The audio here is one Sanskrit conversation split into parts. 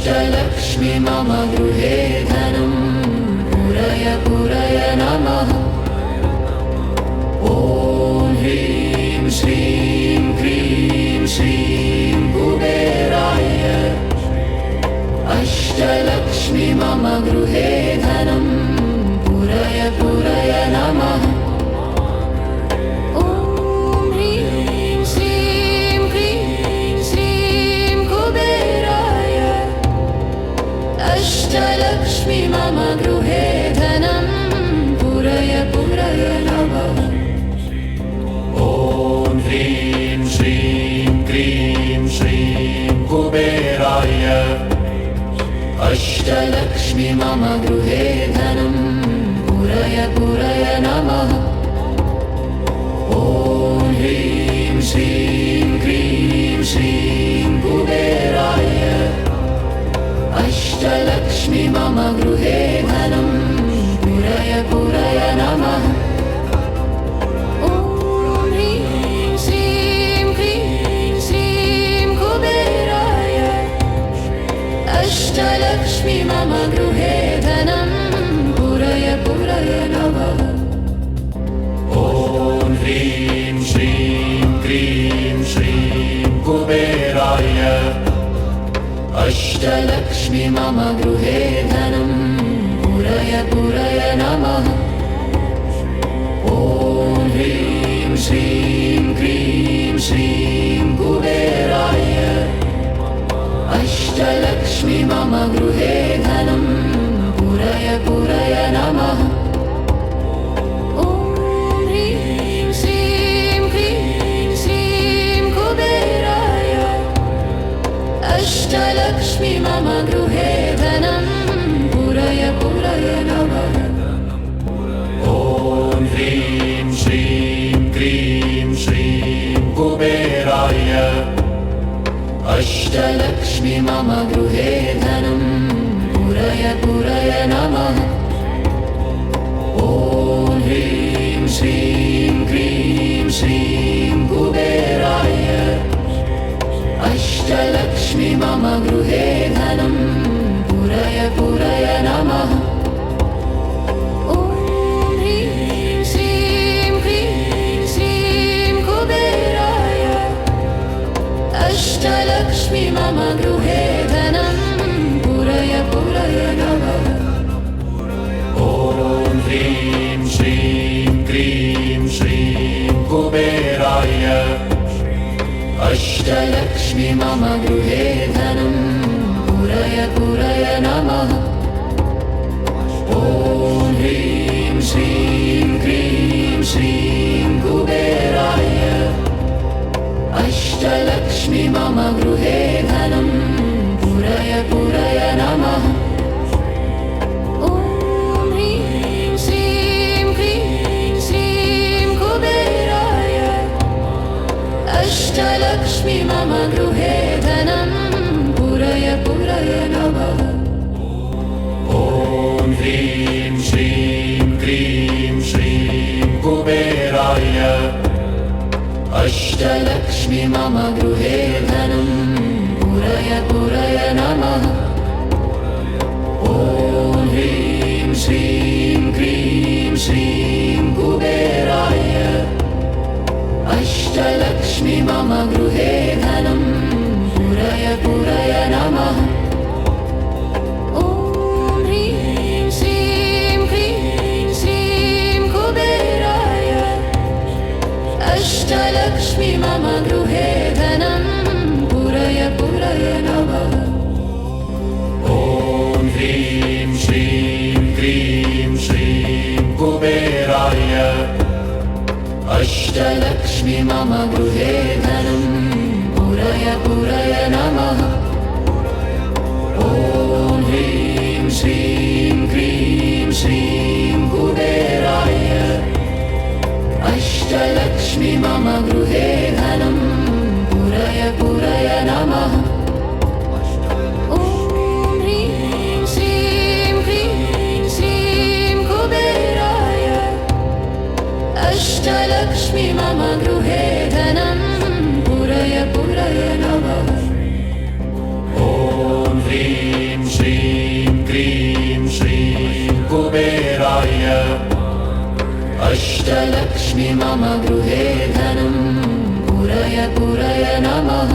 अष्टलक्ष्मी मम गृहे धनं पूरय पूरय नमः। ॐ ह्रीं श्रीं क्रीं श्रीं कुबेराय अष्टलक्ष्मी मम गृहे धनं पूरय पूरय नमः। अष्टलक्ष्मी मम गृहे धनं पूरय पूरय नमः। ॐ ह्रीं श्रीं क्रीं श्रीं कुबेराय अष्टलक्ष्मी मम गृहे धनं पूरय पूरय नमः। ॐ ह्रीं श्रीं क्रीं श्रीं कुबेराय अष्टलक्ष्मी मम गृहे धनं पूरय पूरय नमः। ॐ ह्रीं श्रीं क्रीं श्रीं कुबेराय अष्टलक्ष्मी मम गृहे धनं पूरय पूरय नमः। ॐ ह्रीं श्रीं क्रीं श्रीं कुबेराय अष्टलक्ष्मी मम गृहे धनं पूरय पूरय नमः। ॐ ह्रीं श्रीं क्रीं श्रीं कुबेराय अष्टलक्ष्मी मम गृहे धनं पूरय पूरय नमः। ॐ ह्रीं श्रीं क्रीं श्रीं कुबेराय अष्टलक्ष्मी मम गृहे धनं पूरय पूरय नमः। ॐ ह्रीं श्रीं क्रीं श्रीं कुबेराय अष्टलक्ष्मी मम गृहे धनं पूरय पूरय नमः। ॐ ह्रीं श्रीं क्रीं श्रीं कुबेराय अष्टलक्ष्मी मम गृहे धनं पूरय पूरय नमः। ॐ ह्रीं श्रीं क्रीं श्रीं कुबेराय अष्टलक्ष्मी मम गृहे धनं पूरय पूरय नमः। ॐ ह्रीं श्रीं क्रीं श्रीं कुबेराय अष्टलक्ष्मी मम गृहे धनं पूरय पूरय नमः। ॐ ह्रीं श्रीं क्रीं श्रीं कुबेराय अष्टलक्ष्मी मम गृहे धनं पूरय पूरय नमः। ॐ ह्रीं श्रीं क्रीं श्रीं कुबेराय अष्टलक्ष्मी मम गृहे धनं पूरय पूरय नमः। ॐ ह्रीं श्रीं क्रीं श्रीं कुबेराय अष्टलक्ष्मी मम गृहे धनं पूरय पूरय नमः। ॐ ह्रीं श्रीं क्रीं श्रीं कुबेराय अष्टलक्ष्मी मम गृहे धनं पूरय पूरय नमः। ॐ ह्रीं श्रीं क्रीं श्रीं कुबेराय अष्टलक्ष्मी मम गृहे धनं पूरय पूरय नमः। ॐ ह्रीं श्रीं क्रीं श्रीं कुबेराय अष्टलक्ष्मी मम गृहे धनं पूरय पूरय नमः। ॐ ह्रीं श्रीं क्रीं श्रीं कुबेराय अष्टलक्ष्मी मम गृहे धनं पूरय पूरय नमः। ॐ ह्रीं श्रीं क्रीं श्रीं कुबेराय अष्टलक्ष्मी मम गृहे धनं पूरय पूरय नमः। ॐ ह्रीं अष्टलक्ष्मी मम गृहे धनं पुरय पुरय नमः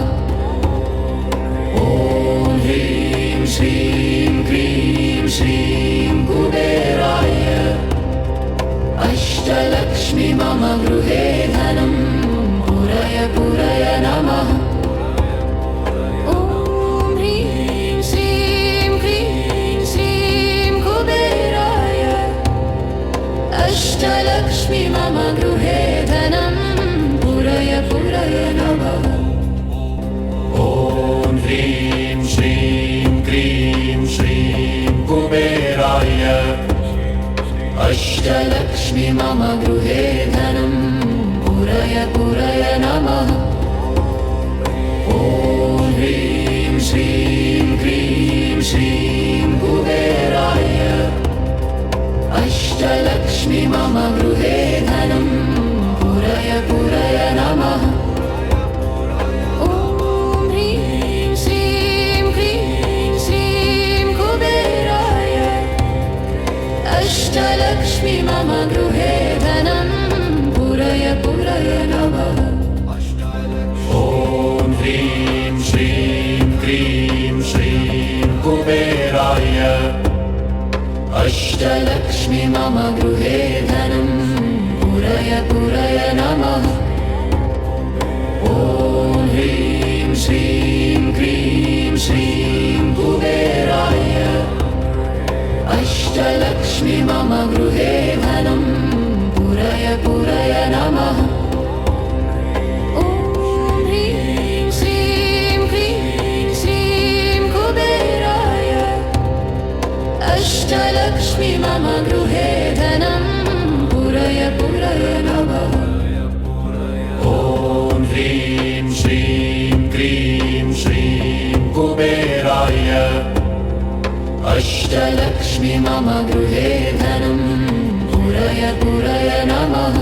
ॐ ह्रीं श्रीं क्रीं श्रीं कुबेराय अष्टलक्ष्मी मम गृहे धनं पुरय पुरय नमः अष्टलक्ष्मी मम गृहे धनं पुरय पुरय नमः ॐ ह्रीं श्रीं क्रीं श्रीं कुबेराय अष्टलक्ष्मी मम गृहे धनं पुरय पुरय नमः ॐ ह्रीं श्रीं क्रीं श्रीं कुबेराय अष्टलक्ष्मी मम गृहे धनं पुरय पुरय नमः ॐ ह्रीं श्रीं क्रीं श्रीं कुबेराय अष्टलक्ष्मी मम गृहे धनं पुरय पुरय नमः ॐ ह्रीं श्रीं क्रीं श्रीं कुबेराय अष्टलक्ष्मी मम गृहे धनं पुरय पुरय नमः ॐ ह्रीं श्रीं क्रीं श्रीं कुबेराय अष्टलक्ष्मी मम गृहे धनं पुरय पुरय नमः ॐ ह्रीं श्रीं क्रीं श्रीं कुबेराय अष्टलक्ष्मी मम गृहे धनं पुरय पुरय नमः ॐ ह्रीं श्रीं क्रीं श्रीं कुबेराय अष्टलक्ष्मी मम गृहे धनं पुरय पुरय नमः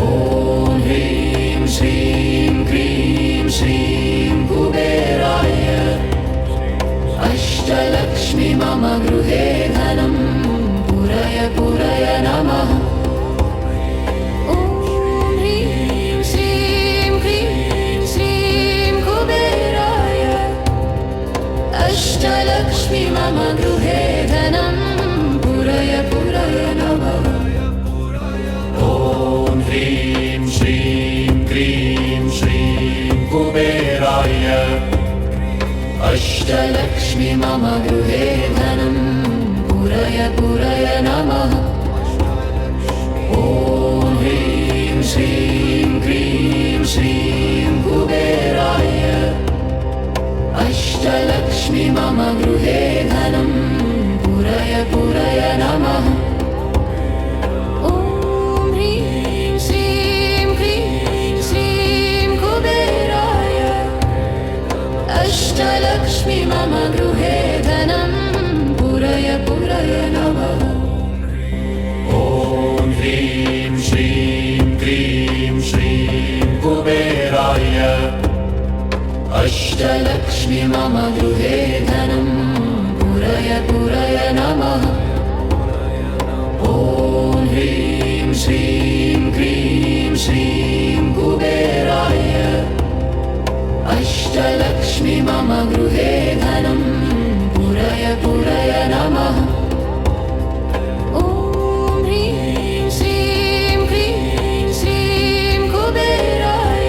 ॐ ह्रीं श्रीं क्रीं श्रीं कुबेराय अष्टलक्ष्मी मम गृहे धनं पुरय पुरय नमः ॐ ह्रीं श्रीं क्रीं श्रीं कुबेराय अष्टलक्ष्मी मम गृहे धनं पुरय पुरय नमः ॐ ह्रीं श्रीं क्रीं श्रीं कुबेराय अष्टलक्ष्मी मम गृहे धनं पुरय पुरय नमः ॐ ह्रीं श्रीं क्रीं श्रीं कुबेराय अष्टलक्ष्मी मम गृहे धनं पुरय पुरय नमः ॐ ह्रीं श्रीं क्रीं श्रीं कुबेराय अष्टलक्ष्मी मम गृहे धनं पुरय पुरय नमः ॐ ह्रीं श्रीं क्रीं श्रीं कुबेराय अष्टलक्ष्मी मम गृहे धनं पुरय पुरय नमः ॐ ह्रीं श्रीं क्रीं श्रीं कुबेराय अष्टलक्ष्मी मम गृहे धनं पुरय पुरय नमः ॐ ह्रीं श्रीं क्रीं श्रीं कुबेराय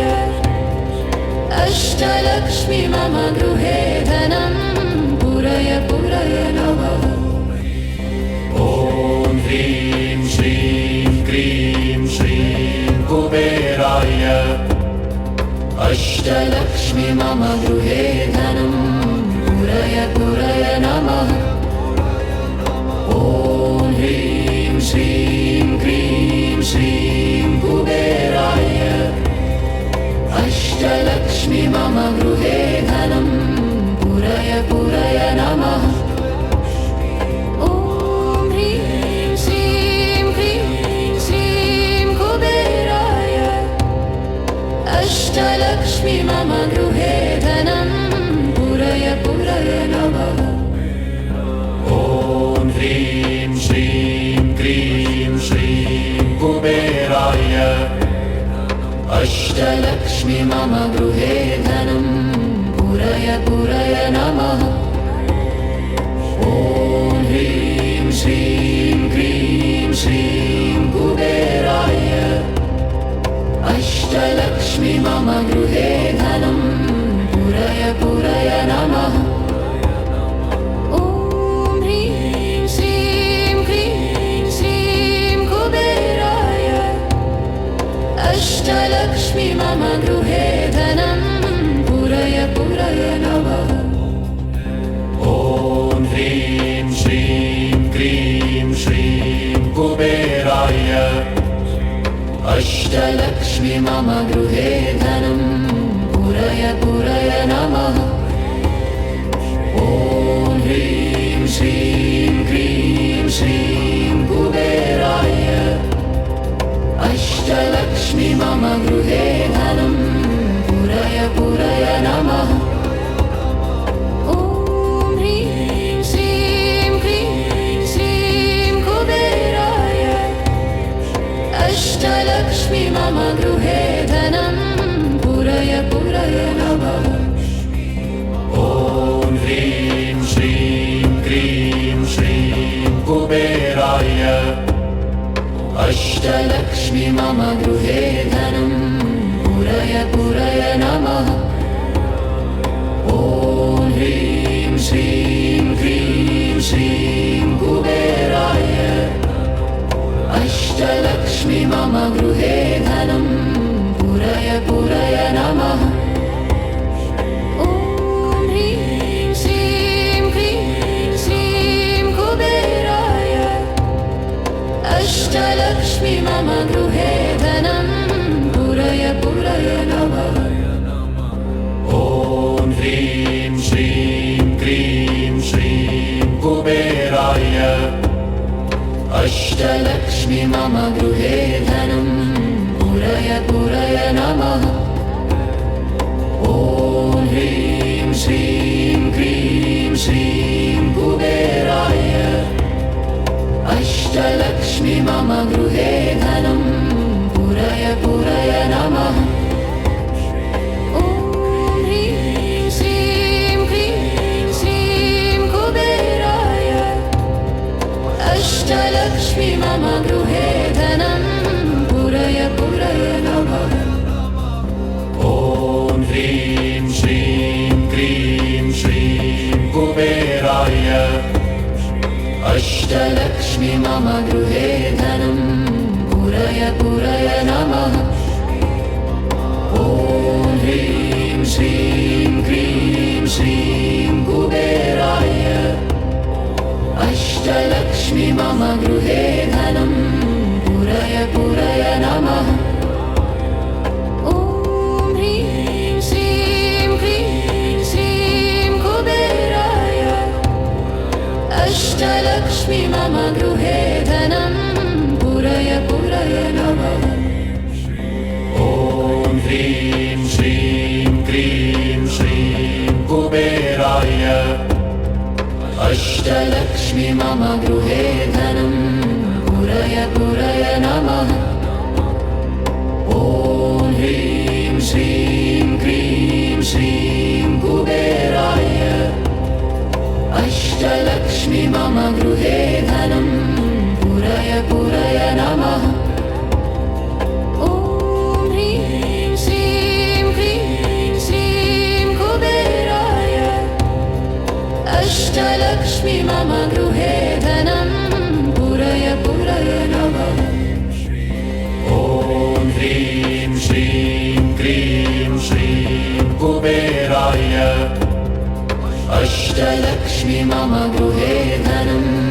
अष्टलक्ष्मी मम गृहे धनं पुरय पुरय नमः ॐ ह्रीं श्रीं क्रीं श्रीं कुबेराय अष्टलक्ष्मी मम गृहे धनं पुरय पुरय नमः ॐ ह्रीं श्रीं क्रीं श्रीं कुबेराय अष्टलक्ष्मी मम गृहे धनं पुरय पुरय नमः ॐ ह्रीं श्रीं क्रीं श्रीं कुबेराय अष्टलक्ष्मी मम गृहे धनं पुरय पुरय नमः ॐ ह्रीं श्रीं क्रीं श्रीं अष्टलक्ष्मी मम गृहे धनं पुरय पुरय नमः ॐ ह्रीं श्रीं क्रीं श्रीं कुबेराय अष्टलक्ष्मी मम गृहे धनं पुरय पुरय नमः ॐ ह्रीं श्रीं क्रीं श्रीं कुबेराय अष्टलक्ष्मी मम गृहे धनं पुरय पुरय नमः ॐ ह्रीं श्रीं क्रीं श्रीं कुबेराय अष्टलक्ष्मी मम गृहे धनं पुरय पुरय नमः ॐ ह्रीं श्रीं क्रीं श्रीं कुबेराय अष्टलक्ष्मी मम गृहे धनं पुरय पुरय नमः ॐ ह्रीं श्रीं क्रीं श्रीं कुबेराय अष्टलक्ष्मी मम गृहे धनं पुरय पुरय नमः ॐ ह्रीं श्रीं क्रीं श्रीं कुबेराय अष्टलक्ष्मी मम गृहे धनं पुरय पुरय नमः ॐ ह्रीं श्रीं क्रीं श्रीं कुबेराय अष्टलक्ष्मी मम गृहे धनं पुरय पुरय नमः ॐ ह्रीं श्रीं क्रीं श्रीं कुबेराय अष्टलक्ष्मी मम गृहे धनं पुरय पुरय नमः ॐ ह्रीं श्रीं क्रीं श्रीं कुबेराय अष्टलक्ष्मी मम गृहे धनं पुरय पुरय नमः ॐ ह्रीं श्रीं क्रीं श्रीं कुबेराय अष्टलक्ष्मी मम गृहे धनं पुरय पुरय नमः ॐ ह्रीं श्रीं क्रीं श्रीं कुबेराय अष्टलक्ष्मी मम गृहे धनं पुरय पुरय नमः ॐ ह्रीं श्रीं क्रीं श्रीं कुबेराय अष्टलक्ष्मी मम गृहे धनं पुरय पुरय नमः ॐ ह्रीं श्रीं क्रीं श्रीं कुबेराय अष्टलक्ष्मी मम गृहे धनं पुरय पुरय नमः ॐ ह्रीं श्रीं क्रीं श्रीं कुबेराय अष्टलक्ष्मी मम गृहे धनं पुरय पुरय नमः ॐ ह्रीं श्रीं क्रीं श्रीं कुबेराय अष्टलक्ष्मी मम गृहे धनं पुरय पुरय नमः ॐ ह्रीं श्रीं क्रीं श्रीं कुबेराय अष्टलक्ष्मी मम गृहे धनं पुरय पुरय नमः ॐ ह्रीं श्रीं क्रीं श्रीं कुबेराय अष्टलक्ष्मी मम गृहे धनं पुरय पुरय नमः ॐ ह्रीं श्रीं क्रीं श्रीं कुबेराय अष्टलक्ष्मी मम गृहे धनं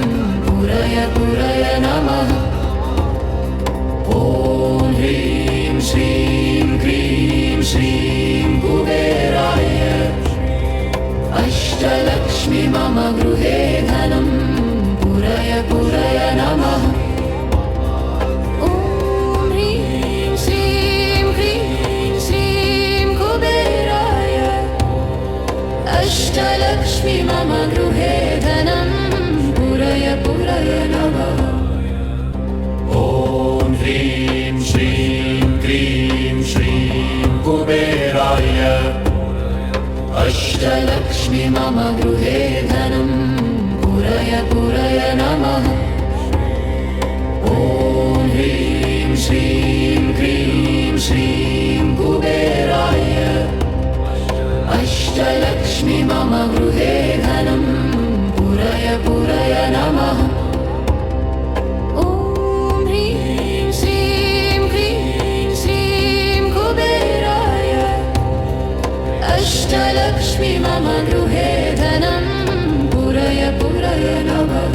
अष्टलक्ष्मी मम गृहे धनं पुरय पुरय नमः ॐ ह्रीं श्रीं क्रीं श्रीं कुबेराय अष्टलक्ष्मी मम गृहे धनं पुरय पुरय नमः ॐ ह्रीं श्रीं क्रीं श्रीं कुबेराय अष्टलक्ष्मी मम गृहे धनं पुरय पुरय नमः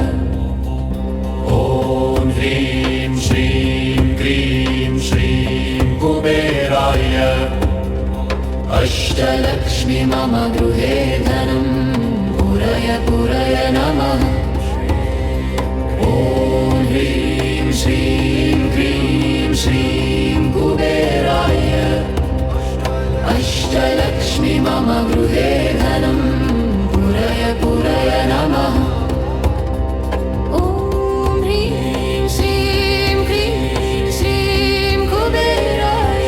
ॐ ह्रीं श्रीं क्रीं श्रीं कुबेराय अष्टलक्ष्मी मम गृहे धनं पुरय पुरय नमः ॐ ह्रीं श्रीं क्रीं श्रीं कुबेराय अष्टलक्ष्मी मम गृहे धनं पुरय पुरय नमः ॐ ह्रीं श्रीं क्रीं श्रीं कुबेराय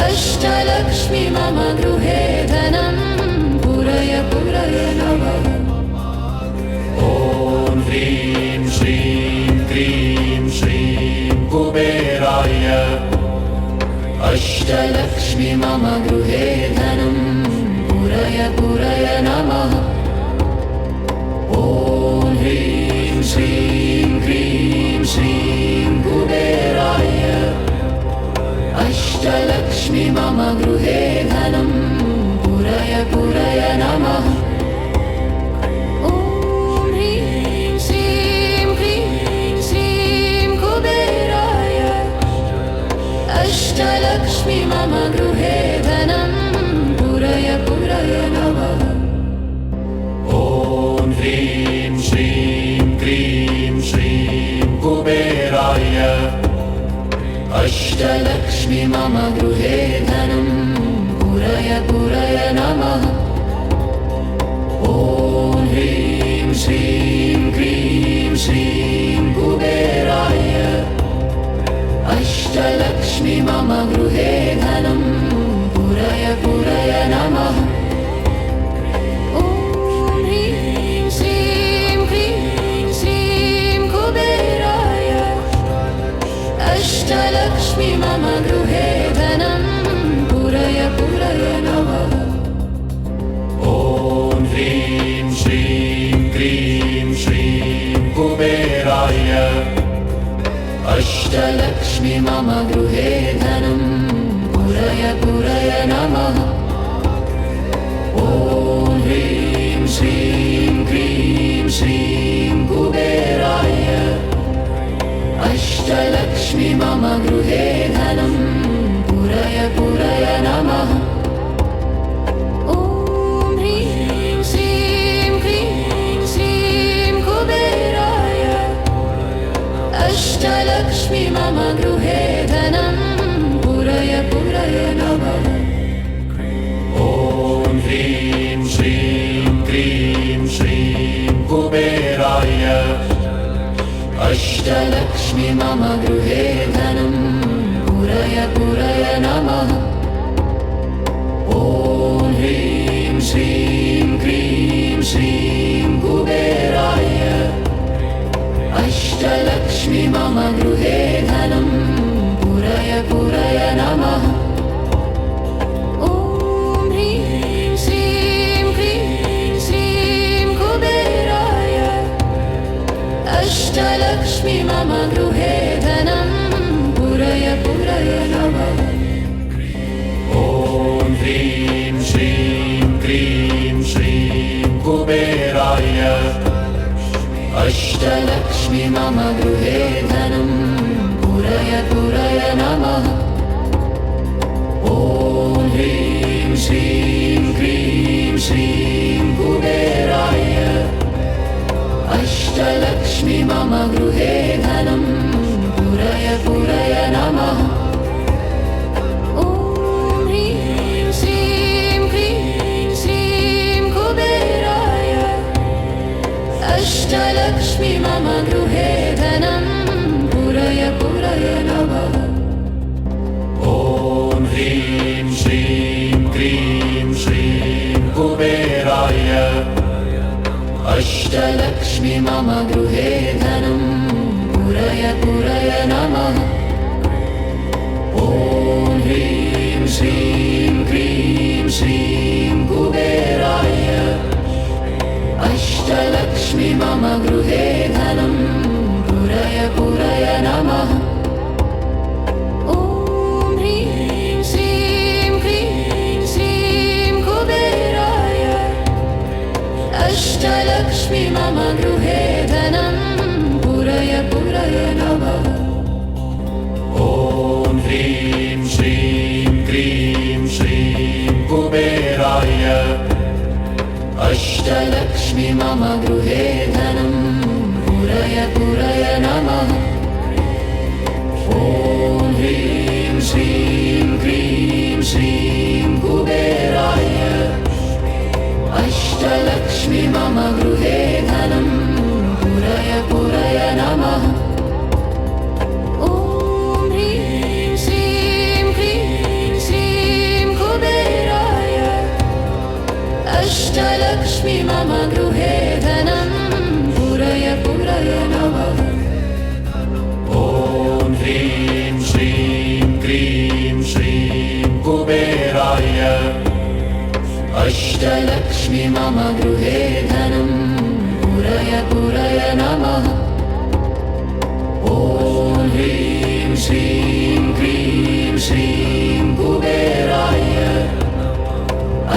अष्टलक्ष्मी मम गृहे धनं पुरय पुरय नमः ॐ ह्रीं श्रीं क्रीं श्रीं कुबेराय अष्टलक्ष्मी मम गृहे धनं पुरय पुरय नमः ॐ ह्रीं श्रीं क्रीं श्रीं कुबेराय अष्टलक्ष्मी मम गृहे धनं पुरय पुरय नमः ॐ ह्रीं श्रीं क्रीं श्रीं कुबेराय अष्टलक्ष्मी मम गृहे धनं पुरय पुरय नमः ॐ ह्रीं श्रीं क्रीं श्रीं कुबेराय अष्टलक्ष्मी मम गृहे धनं पुरय पुरय नमः ॐ ह्रीं श्रीं क्रीं श्रीं कुबेराय अष्टलक्ष्मी मम गृहे धनं पुरय पुरय नमः ॐ ह्रीं श्रीं क्रीं श्रीं कुबेराय अष्टलक्ष्मी मम गृहे धनं पुरय पुरय नमः ॐ ह्रीं श्रीं क्रीं श्रीं कुबेराय अष्टलक्ष्मी मम गृहे धनं पुरय पुरय नमः ॐ ह्रीं श्रीं क्रीं श्रीं कुबेराय अष्टलक्ष्मी मम गृहे धनं पुरय पुरय नमः ॐ ह्रीं श्रीं क्रीं श्रीं कुबेराय अष्टलक्ष्मी मम गृहे धनं पुरय पुरय नमः ॐ ह्रीं श्रीं क्रीं श्रीं कुबेराय अष्टलक्ष्मी मम गृहे धनं पुरय पुरय नमः ॐ ह्रीं श्रीं क्रीं श्रीं कुबेराय अष्टलक्ष्मी मम गृहे धनं पुरय पुरय नमः ॐ ह्रीं श्रीं क्रीं श्रीं कुबेराय अष्टलक्ष्मी मम गृहे धनं पुरय पुरय नमः ॐ ह्रीं श्रीं क्रीं श्रीं कुबेराय अष्टलक्ष्मी मम गृहे धनं पुरय पुरय नमः ॐ ह्रीं श्रीं क्रीं श्रीं कुबेराय अष्टलक्ष्मी मम गृहे धनं पुरय पुरय नमः ॐ ह्रीं श्रीं क्रीं श्रीं कुबेराय अष्टलक्ष्मी मम गृहे धनं पुरय पुरय नमः ॐ ह्रीं श्रीं क्रीं श्रीं कुबेराय अष्टलक्ष्मी मम गृहे धनं पुरय पुरय नमः ॐ ह्रीं श्रीं क्रीं श्रीं कुबेराय अष्टलक्ष्मी मम गृहे धनं पुरय पुरय नमः ॐ ह्रीं श्रीं क्रीं श्रीं कुबेराय अष्टलक्ष्मी मम गृहे धनं पुरय पुरय नमः ॐ ह्रीं श्रीं क्रीं श्रीं कुबेराय अष्टलक्ष्मी मम गृहे धनं पुरय पुरय नमः ॐ ह्रीं श्रीं क्रीं श्रीं कुबेराय अष्टलक्ष्मी मम गृहे धनं पुरय पुरय नमः ॐ ह्रीं श्रीं क्रीं श्रीं कुबेराय अष्टलक्ष्मी मम गृहे धनं पुरय पुरय नमः ॐ ह्रीं श्रीं क्रीं श्रीं कुबेराय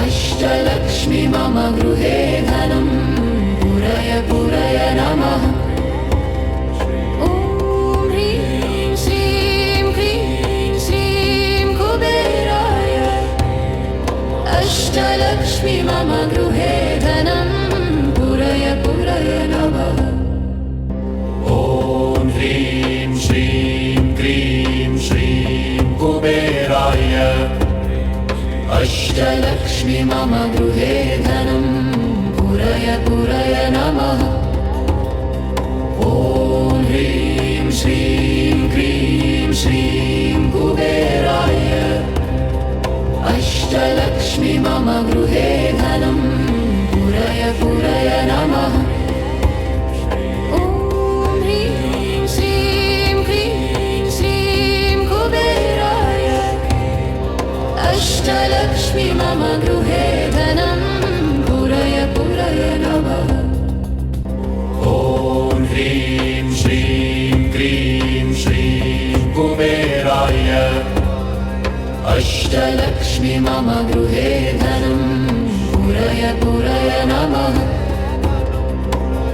अष्टलक्ष्मी मम गृहे धनं पुरय पुरय नमः ॐ ह्रीं श्रीं क्रीं श्रीं कुबेराय अष्टलक्ष्मी मम गृहे धनं पुरय पुरय नमः ॐ ह्रीं श्रीं क्रीं श्रीं कुबेराय अष्टलक्ष्मी मम गृहे धनं पुरय पुरय नमः ॐ ह्रीं श्रीं क्रीं श्रीं कुबेराय अष्टलक्ष्मी मम गृहे धनं पुरय पुरय नमः ॐ ह्रीं श्रीं क्रीं श्रीं कुबेराय अष्टलक्ष्मी मम गृहे धनं पुरय पुरय नमः ॐ ह्रीं श्रीं क्रीं श्रीं कुबेराय अष्टलक्ष्मी मम गृहे धनं पुरय पुरय नमः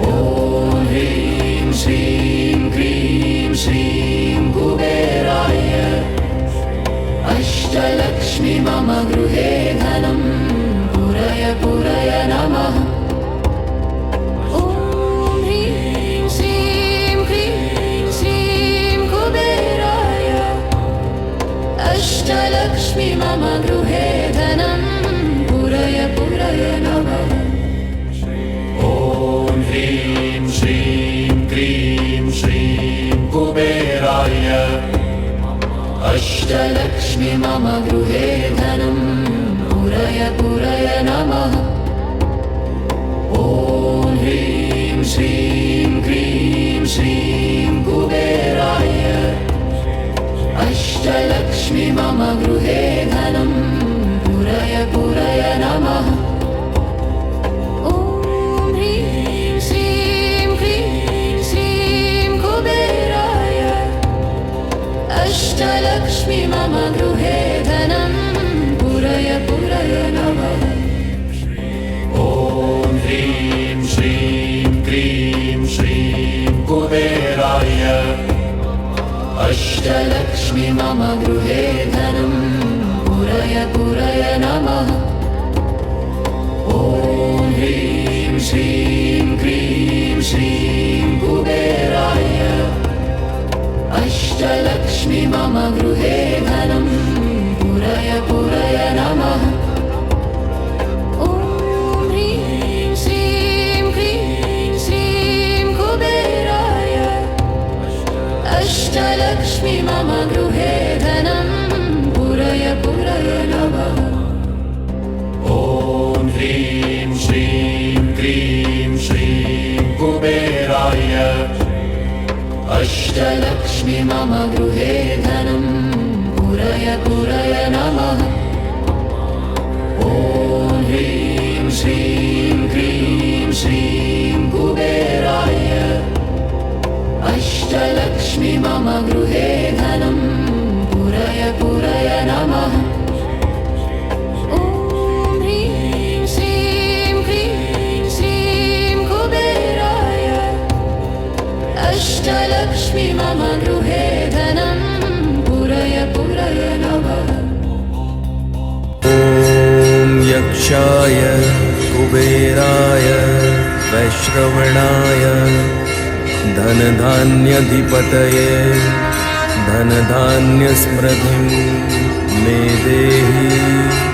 ॐ ह्रीं श्रीं क्रीं श्रीं कुबेराय अष्टलक्ष्मी मम गृहे धनं पुरय पुरय नमः ॐ ह्रीं श्रीं क्रीं श्रीं कुबेराय अष्टलक्ष्मी मम गृहे धनं पुरय पुरय नमः ॐ ह्रीं श्रीं क्रीं श्रीं कुबेराय अष्टलक्ष्मी मम गृहे धनं पुरय पुरय नमः ॐ ह्रीं श्रीं क्रीं श्रीं कुबेराय अष्टलक्ष्मी मम गृहे धनं पुरय पुरय नमः ॐ ह्रीं श्रीं क्रीं श्रीं कुबेराय अष्टलक्ष्मी मम गृहे धनं पुरय पुरय नमः ॐ ह्रीं श्रीं क्रीं श्रीं कुबेराय अष्टलक्ष्मी मम गृहे धनं पुरय पुरय नमः ॐ ह्रीं श्रीं क्रीं श्रीं कुबेराय अष्टलक्ष्मी मम गृहे धनं पुरय पुरय नमः ॐ ह्रीं श्रीं क्रीं श्रीं कुबेराय अष्टलक्ष्मी मम गृहे धनं पुरय पुरय नमः ॐ ह्रीं श्रीं क्रीं श्रीं कुबेराय अष्टलक्ष्मी मम गृहे धनं पुरय पुरय नमः ॐ ह्रीं श्रीं क्रीं श्रीं कुबेराय अष्टलक्ष्मी मम गृहे धनं पुरय पुरय नमः ॐ ह्रीं श्रीं क्रीं श्रीं कुबेराय अष्टलक्ष्मी मम गृहे धनं पुरय पुरय नमः ॐ यक्षाय कुबेराय वैश्रवणाय धनधान्यधिपतये धनधान्यसमृद्धिं मे देहि